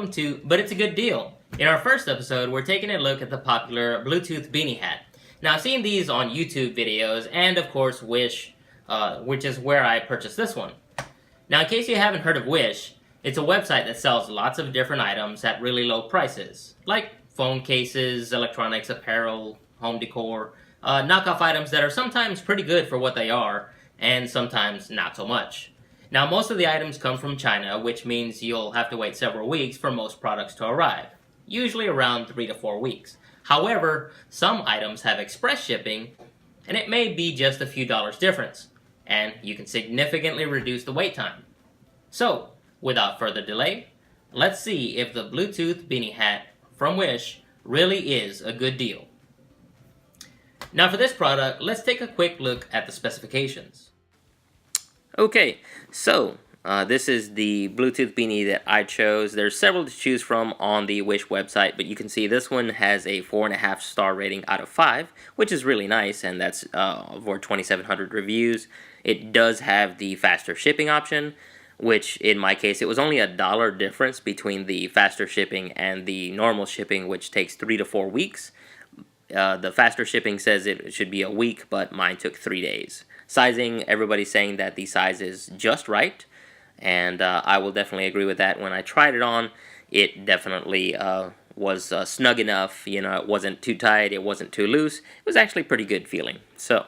welcome to But It's a Good Deal. In our first episode, we're taking a look at the popular Bluetooth Beanie Hat. Now, I've seen these on YouTube videos and, of course, Wish, which is where I purchased this one. Now, in case you haven't heard of Wish, it's a website that sells lots of different items at really low prices, like phone cases, electronics, apparel, home decor, knockoff items that are sometimes pretty good for what they are, and sometimes not so much. Now, most of the items come from China, which means you'll have to wait several weeks for most products to arrive, usually around 3 to 4 weeks. However, some items have express shipping, and it may be just a few dollars difference, and you can significantly reduce the wait time. So, without further delay, let's see if the Bluetooth Beanie Hat from Wish really is a good deal. Now for this product, let's take a quick look at the specifications. Okay, so this is the Bluetooth beanie that I chose. There's several to choose from on the Wish website, but you can see this one has a 4.5 star rating out of 5, which is really nice, and that's for 2,700 reviews. It does have the faster shipping option, which in my case, it was only $1 difference between the faster shipping and the normal shipping, which takes 3 to 4 weeks. The faster shipping says it should be a week, but mine took 3 days. Sizing, everybody's saying that the size is just right, and I will definitely agree with that. When I tried it on, it definitely was snug enough. You know, it wasn't too tight, it wasn't too loose. It was actually pretty good feeling. So,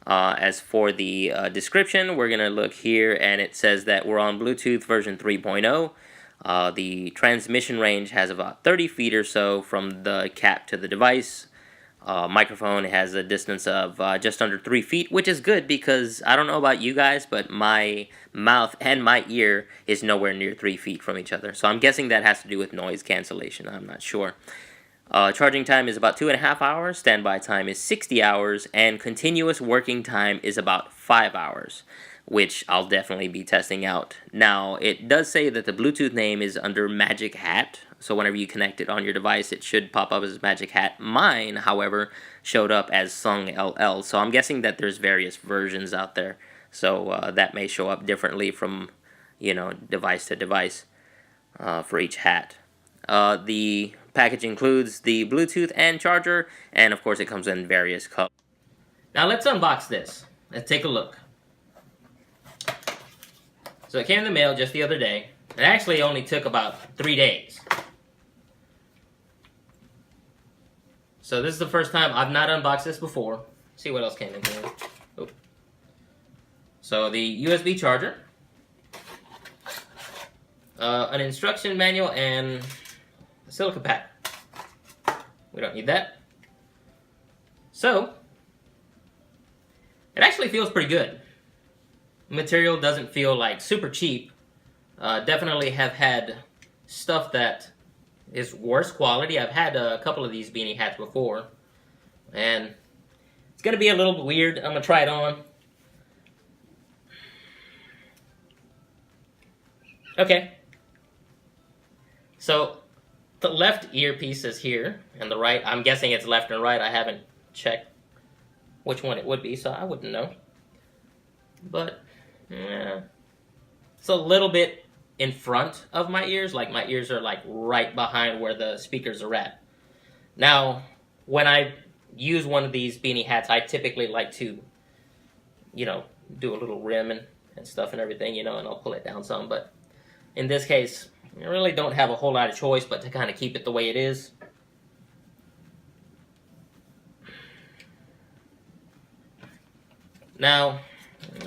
as for the description, we're going to look here, and it says that we're on Bluetooth version 3.0. The transmission range has about 30 feet or so from the cap to the device. Microphone has a distance of just under 3 feet, which is good because I don't know about you guys, but my mouth and my ear is nowhere near 3 feet from each other. So I'm guessing that has to do with noise cancellation. I'm not sure. Charging time is about 2.5 hours, standby time is 60 hours, and continuous working time is about 5 hours, which I'll definitely be testing out. Now, it does say that the Bluetooth name is under Magic Hat, so whenever you connect it on your device, it should pop up as Magic Hat. Mine, however, showed up as Sung LL, so I'm guessing that there's various versions out there, so that may show up differently from, you know, device to device for each hat. The package includes the Bluetooth and charger, and of course it comes in various colors. Now let's unbox this. Let's take a look. So it came in the mail just the other day. It actually only took about 3 days. So this is the first time I've not unboxed this before. Let's see what else came in here. Oh. So the USB charger, an instruction manual, and a silica pack. We don't need that. So it actually feels pretty good. Material doesn't feel like super cheap. Definitely have had stuff that is worse quality. I've had a couple of these beanie hats before, and it's gonna be a little weird. I'm gonna try it on. Okay. So the left earpiece is here, and the right, I'm guessing it's left and right. I haven't checked which one it would be, so I wouldn't know. But it's a little bit in front of my ears, like my ears are like right behind where the speakers are at. Now, when I use one of these beanie hats, I typically like to, you know, do a little rim and stuff and everything, you know, and I'll pull it down some, but in this case, I really don't have a whole lot of choice but to kind of keep it the way it is. Now,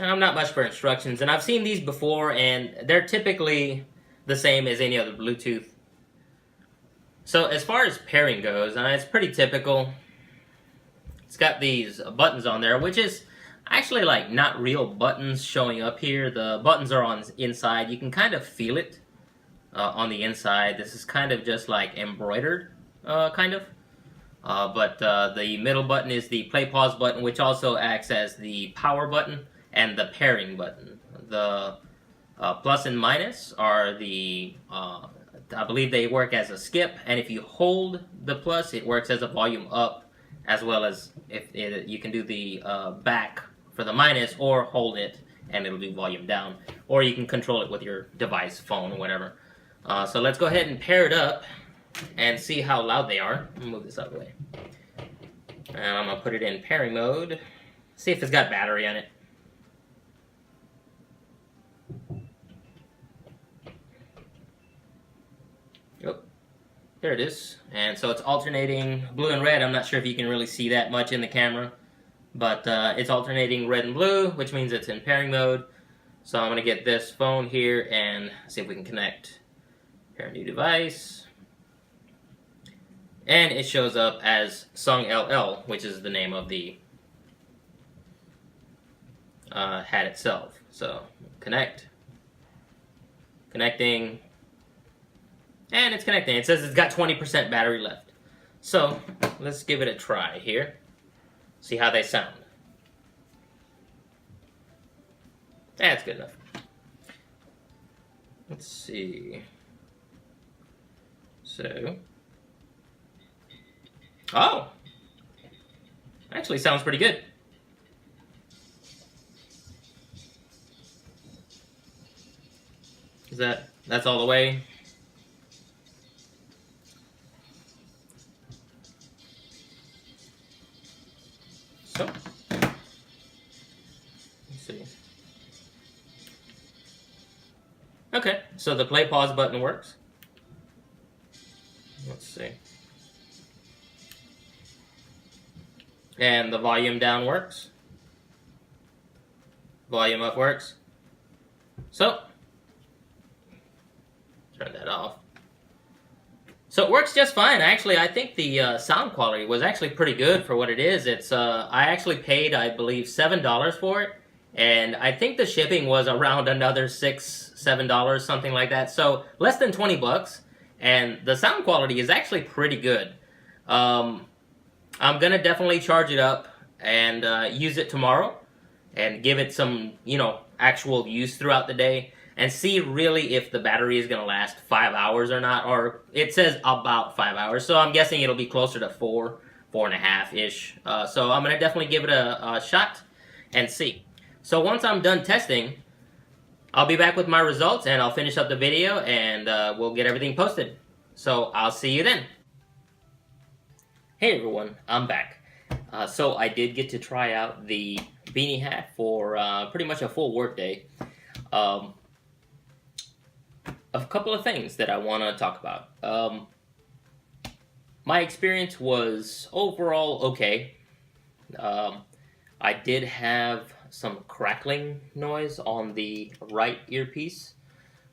I'm not much for instructions, and I've seen these before, and they're typically the same as any other Bluetooth. So as far as pairing goes, it's pretty typical. It's got these buttons on there, which is actually like not real buttons showing up here. The buttons are on inside. You can kind of feel it on the inside. This is kind of just like embroidered, kind of. But the middle button is the play pause button, which also acts as the power button and the pairing button. The plus and minus are the, I believe they work as a skip, and if you hold the plus, it works as a volume up, as well as if you can do the back for the minus, or hold it and it'll do volume down, or you can control it with your device, phone, or whatever. So let's go ahead and pair it up and see how loud they are. Let me move this out of the way. And I'm going to put it in pairing mode. See if it's got battery on it. Oh, there it is. And so it's alternating blue and red. I'm not sure if you can really see that much in the camera. But it's alternating red and blue, which means it's in pairing mode. So I'm going to get this phone here and see if we can connect. Pair a new device. And it shows up as Sung LL, which is the name of the hat itself. So, connect. Connecting. And it's connecting. It says it's got 20% battery left. So, let's give it a try here. See how they sound. That's good enough. Let's see. So... Oh! Actually sounds pretty good. That's all the way? So, let's see. Okay, so the play pause button works. Let's see. And the volume down works. Volume up works. So, turn that off. So it works just fine. Actually, I think the sound quality was actually pretty good for what it is. It's I actually paid, I believe, $7 for it. And I think the shipping was around another $6, $7, something like that. So less than 20 bucks. And the sound quality is actually pretty good. I'm going to definitely charge it up and use it tomorrow and give it some, actual use throughout the day and see really if the battery is going to last 5 hours or not. Or it says about 5 hours, so I'm guessing it'll be closer to 4.5-ish. So I'm going to definitely give it a shot and see. So once I'm done testing, I'll be back with my results and I'll finish up the video and we'll get everything posted. So I'll see you then. Hey everyone, I'm back. So I did get to try out the Beanie Hat for pretty much a full work day. A couple of things that I want to talk about. My experience was overall okay. I did have some crackling noise on the right earpiece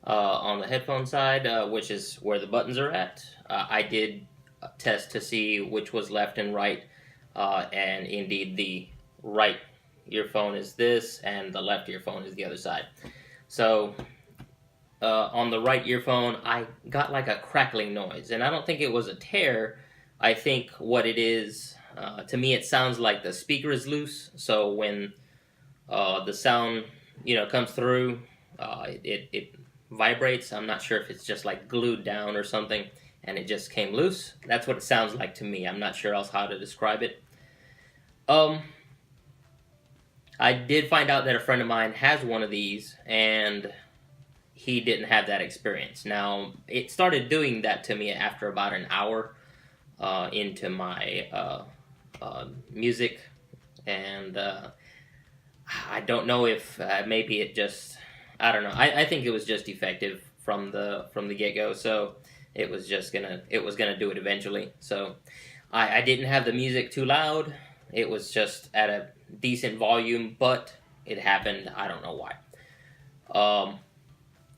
on the headphone side, which is where the buttons are at. I did test to see which was left and right, and indeed the right earphone is this and the left earphone is the other side. So on the right earphone I got like a crackling noise, and I don't think it was a tear. I think what it is, to me it sounds like the speaker is loose, so when the sound comes through, it vibrates. I'm not sure if it's just like glued down or something and it just came loose. That's what it sounds like to me. I'm not sure else how to describe it. I did find out that a friend of mine has one of these, and he didn't have that experience. Now, it started doing that to me after about an hour into my music, and I don't know if maybe it just, I don't know. I think it was just defective from the get-go, so it was gonna do it eventually. So I didn't have the music too loud. It was just at a decent volume, but it happened. I don't know why.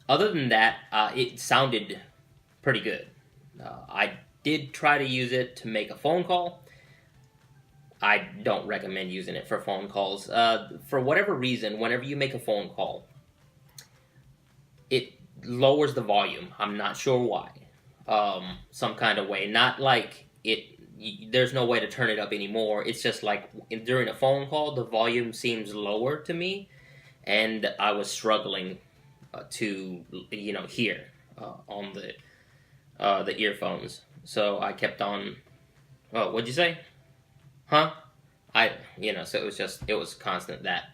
Other than that, it sounded pretty good. I did try to use it to make a phone call. I don't recommend using it for phone calls. For whatever reason, whenever you make a phone call, it lowers the volume. I'm not sure why. Some kind of way. Not like there's no way to turn it up anymore. It's just like during a phone call, the volume seems lower to me, and I was struggling to hear on the earphones. So I kept on. Oh, what'd you say? Huh? So it was constant that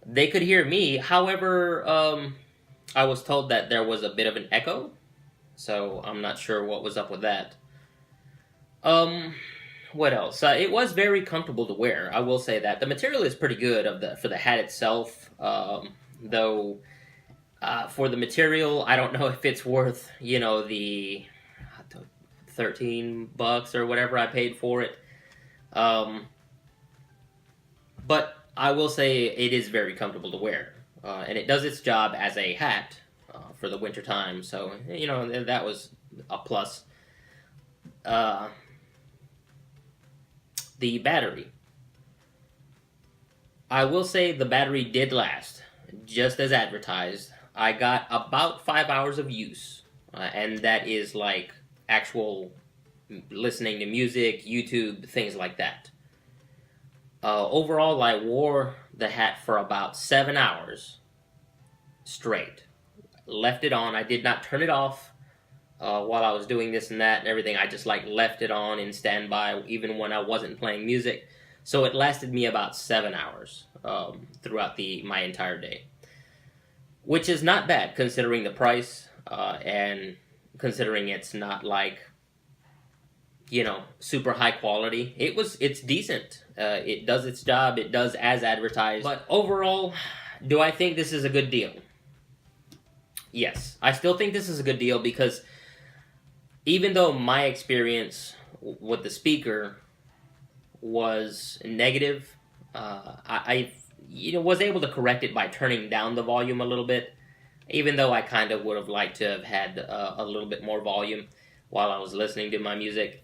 they could hear me. However, I was told that there was a bit of an echo. so I'm not sure what was up with that. What else? It was very comfortable to wear. I will say that the material is pretty good for the hat itself. Though for the material, I don't know if it's worth the $13 or whatever I paid for it. But I will say it is very comfortable to wear, and it does its job as a hat for the winter time. So that was a plus. The battery. I will say the battery did last, just as advertised. I got about 5 hours of use, and that is like actual listening to music, YouTube, things like that. Overall, I wore the hat for about 7 hours straight. Left it on. I did not turn it off while I was doing this and that and everything. I just left it on in standby even when I wasn't playing music. So it lasted me about 7 hours throughout my entire day, which is not bad considering the price and considering it's not super high quality. It's decent. It does its job. It does as advertised. But overall, do I think this is a good deal? Yes, I still think this is a good deal because even though my experience with the speaker was negative, I was able to correct it by turning down the volume a little bit, even though I kind of would have liked to have had a little bit more volume while I was listening to my music.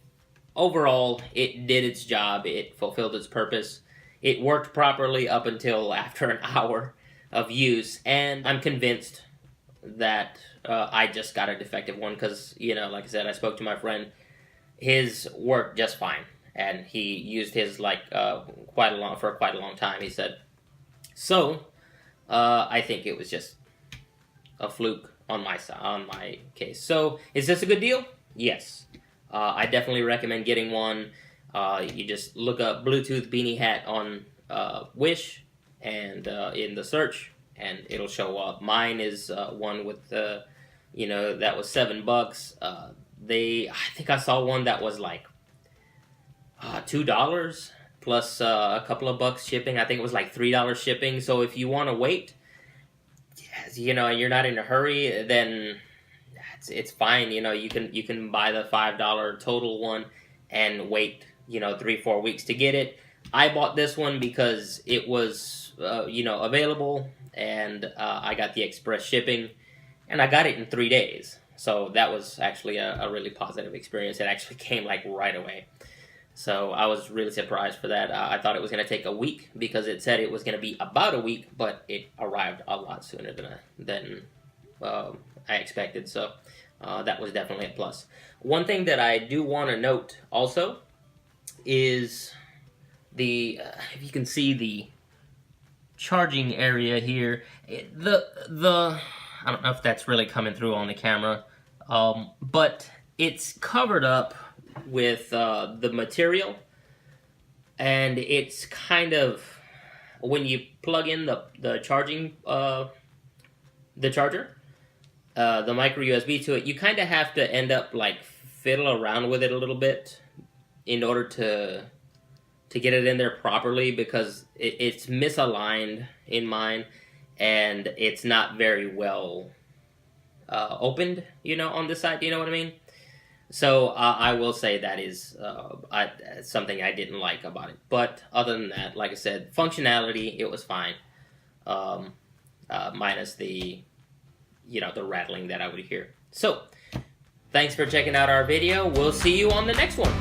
Overall, it did its job. It fulfilled its purpose. It worked properly up until after an hour of use, and I'm convinced that I just got a defective one because, like I said, I spoke to my friend. His worked just fine, and he used his for quite a long time, he said. So, I think it was just a fluke on my case. So, is this a good deal? Yes. I definitely recommend getting one. You just look up Bluetooth Beanie Hat on Wish and in the search, and it'll show up. Mine is one with that was $7. I think I saw one that was $2 plus a couple of bucks shipping. I think it was $3 shipping. So if you want to wait, and you're not in a hurry, then it's fine. You can buy the $5 total one and wait 3-4 weeks to get it. I bought this one because it was available, and I got the express shipping, and I got it in 3 days. So that was actually a really positive experience. It actually came right away. So I was really surprised for that. I thought it was going to take a week because it said it was going to be about a week, but it arrived a lot sooner than I expected. So that was definitely a plus. One thing that I do want to note also is if you can see the charging area here, I don't know if that's really coming through on the camera, but it's covered up with the material, and it's kind of, when you plug in the charging the charger, the micro USB to it, you kind of have to end up fiddle around with it a little bit in order to get it in there properly, because it's misaligned in mine, and it's not very well opened, on this side. Do you know what I mean? So I will say that is something I didn't like about it. But other than that, like I said, functionality, it was fine, minus the rattling that I would hear. So thanks for checking out our video. We'll see you on the next one.